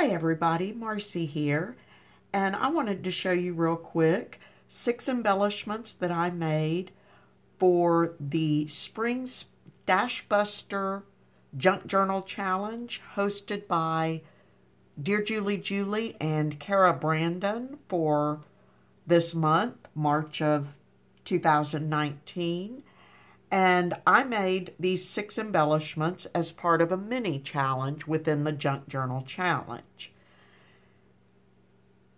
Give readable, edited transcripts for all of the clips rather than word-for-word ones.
Hi everybody, Marcy here, and I wanted to show you real quick 6 embellishments that I made for the Spring Stashbuster Junk Journal Challenge hosted by Dear Julie and Kara Brandon for this month, March of 2019. And I made these 6 embellishments as part of a mini challenge within the Junk Journal Challenge.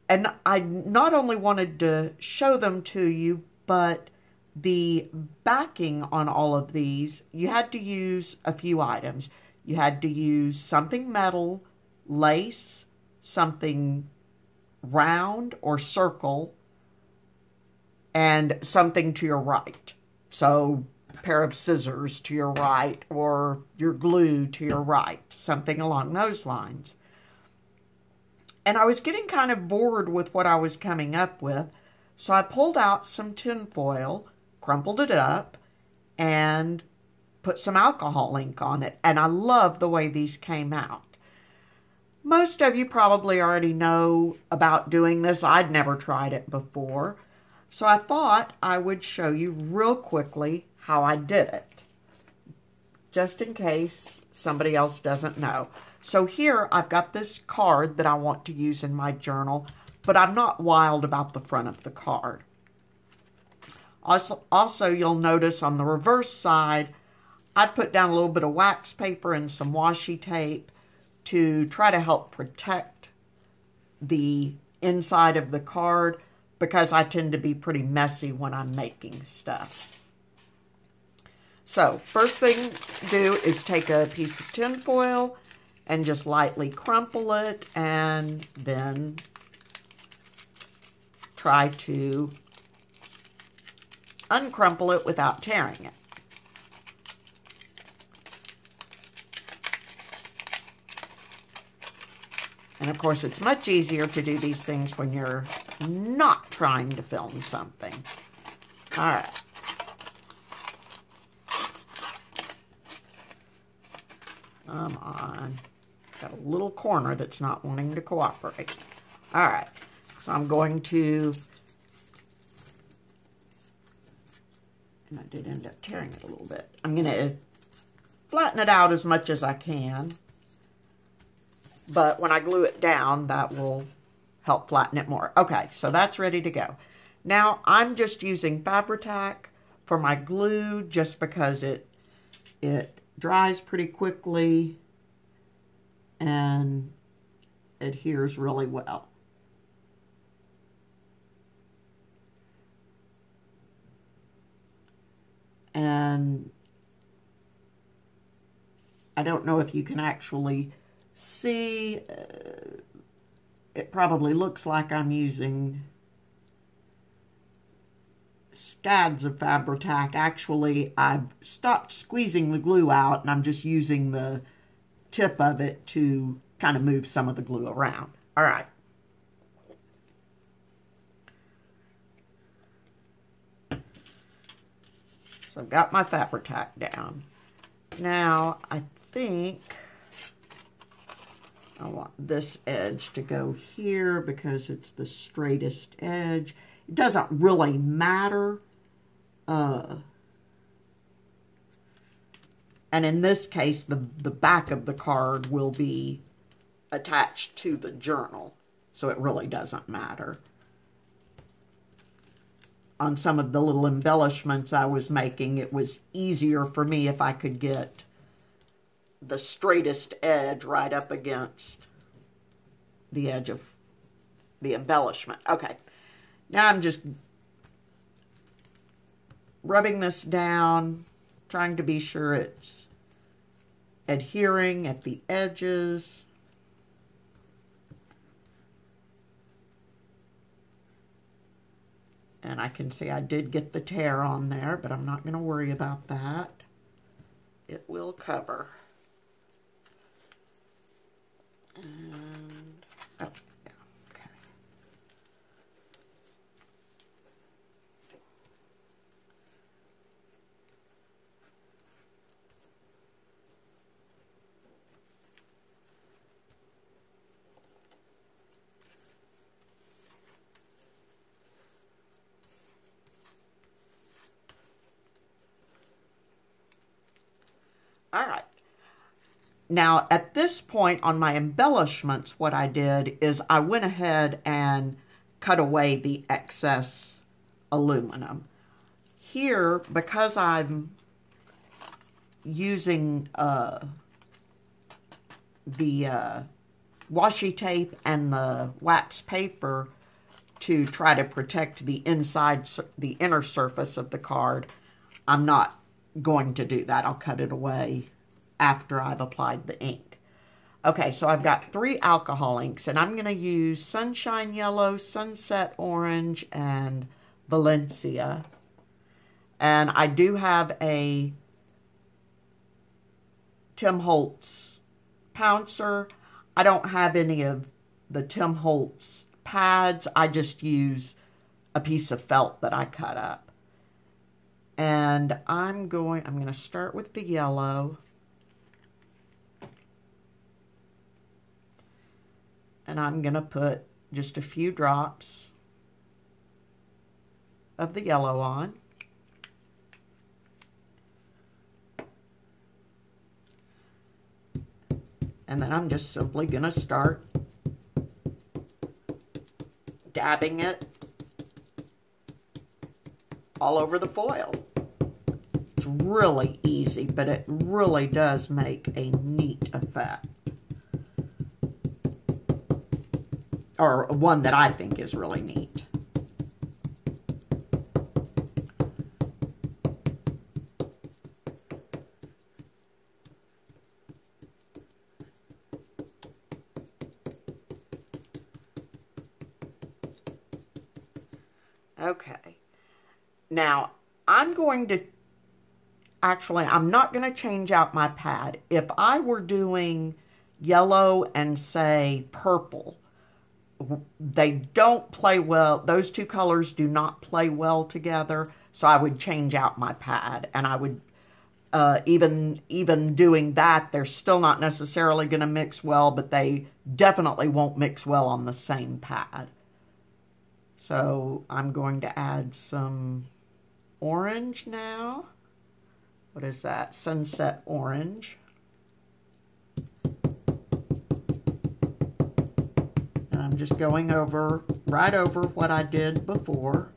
And I not only wanted to show them to you, but the backing on all of these, you had to use a few items. You had to use something metal, lace, something round or circle, and something to your right. So pair of scissors to your right or your glue to your right, something along those lines. And I was getting kind of bored with what I was coming up with, so I pulled out some tin foil, crumpled it up, and put some alcohol ink on it. And I love the way these came out. Most of you probably already know about doing this. I'd never tried it before. So I thought I would show you real quickly how I did it, just in case somebody else doesn't know. So here I've got this card that I want to use in my journal, but I'm not wild about the front of the card. Also, you'll notice on the reverse side, I put down a little bit of wax paper and some washi tape to try to help protect the inside of the card, because I tend to be pretty messy when I'm making stuff. So, first thing to do is take a piece of tin foil and just lightly crumple it, and then try to uncrumple it without tearing it. And of course, it's much easier to do these things when you're not trying to film something. All right. Come on. Got a little corner that's not wanting to cooperate. All right. So I'm going to, and I did end up tearing it a little bit. I'm going to flatten it out as much as I can. But when I glue it down, that will help flatten it more. Okay, so that's ready to go. Now I'm just using Fabri-Tac for my glue just because it dries pretty quickly and adheres really well. And I don't know if you can actually see, it probably looks like I'm using scads of Fabri-Tac. Actually, I've stopped squeezing the glue out, and I'm just using the tip of it to kind of move some of the glue around. All right. So I've got my Fabri-Tac down. Now, I think I want this edge to go here because it's the straightest edge. It doesn't really matter. And in this case, the back of the card will be attached to the journal, so it really doesn't matter. On some of the little embellishments I was making, it was easier for me if I could get the straightest edge right up against the edge of the embellishment. Okay, now I'm just rubbing this down, trying to be sure it's adhering at the edges. And I can see I did get the tear on there, but I'm not going to worry about that. It will cover. And, oh, yeah, okay. Now, at this point on my embellishments, what I did is I went ahead and cut away the excess aluminum. Here, because I'm using the washi tape and the wax paper to try to protect the inner surface of the card, I'm not going to do that. I'll cut it away after I've applied the ink. Okay, so I've got 3 alcohol inks, and I'm going to use Sunshine Yellow, Sunset Orange, and Valencia. And I do have a Tim Holtz pouncer. I don't have any of the Tim Holtz pads. I just use a piece of felt that I cut up. And I'm going to start with the yellow. And I'm going to put just a few drops of the yellow on. And then I'm just simply going to start dabbing it all over the foil. It's really easy, but it really does make a neat effect. Or one that I think is really neat. Okay. Now, I'm not going to change out my pad. If I were doing yellow and, say, purple, they don't play well. Those two colors do not play well together, so I would change out my pad. And I would, even doing that, they're still not necessarily going to mix well, but they definitely won't mix well on the same pad. So I'm going to add some orange now. What is that? Sunset Orange. And I'm just going right over what I did before.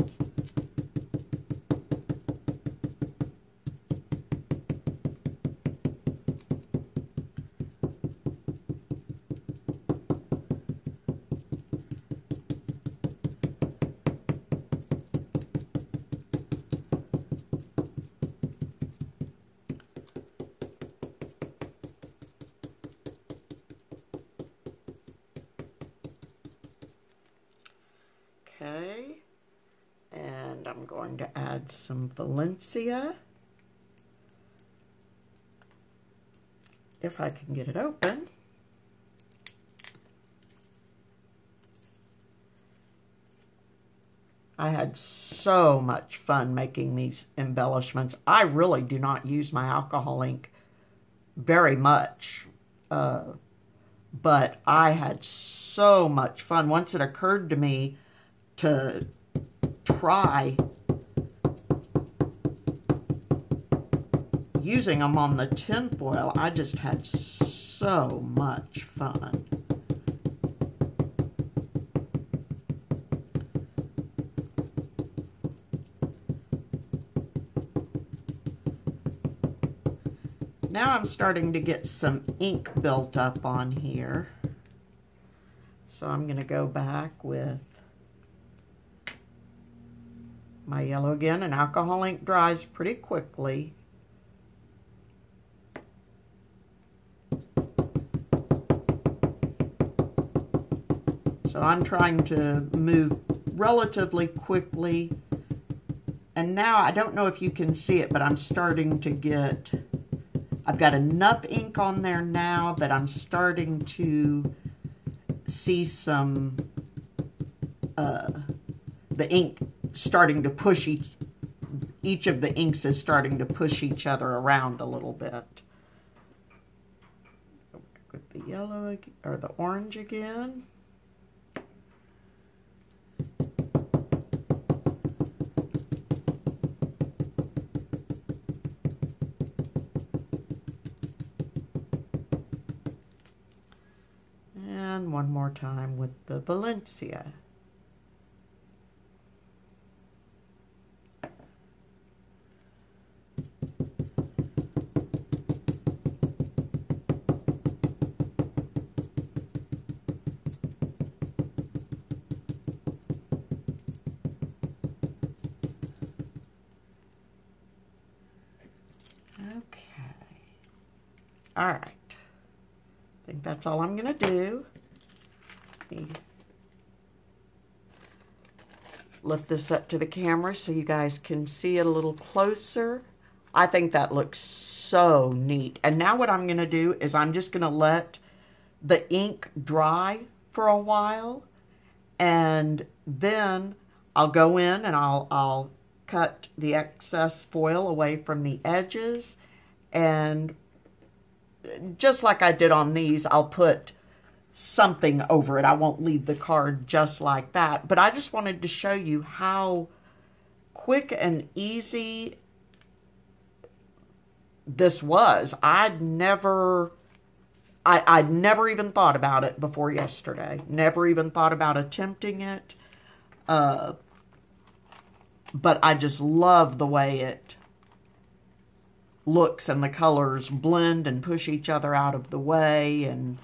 Okay, and I'm going to add some Valencia, if I can get it open. I had so much fun making these embellishments. I really do not use my alcohol ink very much, but I had so much fun. Once it occurred to me to try using them on the tin foil, I just had so much fun. Now I'm starting to get some ink built up on here. So I'm going to go back with my yellow again, and alcohol ink dries pretty quickly. So I'm trying to move relatively quickly. And now, I don't know if you can see it, but I'm starting to get, I've got enough ink on there now that I'm starting to see some, the ink starting to push each of the inks is starting to push each other around a little bit. Go back with the yellow or the orange again. and one more time with the Valencia. All right, I think that's all I'm going to do. Let me lift this up to the camera so you guys can see it a little closer. I think that looks so neat. And now what I'm going to do is I'm just going to let the ink dry for a while, and then I'll go in and I'll cut the excess foil away from the edges, and just like I did on these, I'll put something over it. I won't leave the card just like that. But I just wanted to show you how quick and easy this was. I'd never even thought about it before yesterday. Never even thought about attempting it. But I just love the way it looks and the colors blend and push each other out of the way, and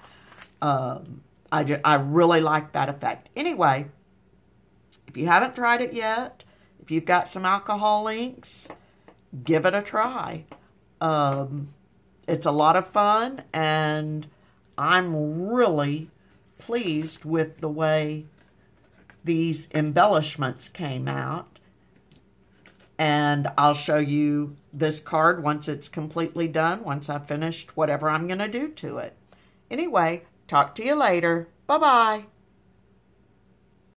I really like that effect. Anyway, if you haven't tried it yet, if you've got some alcohol inks, give it a try. It's a lot of fun, and I'm really pleased with the way these embellishments came out. And I'll show you this card once it's completely done, once I've finished whatever I'm going to do to it. Anyway, talk to you later. Bye-bye.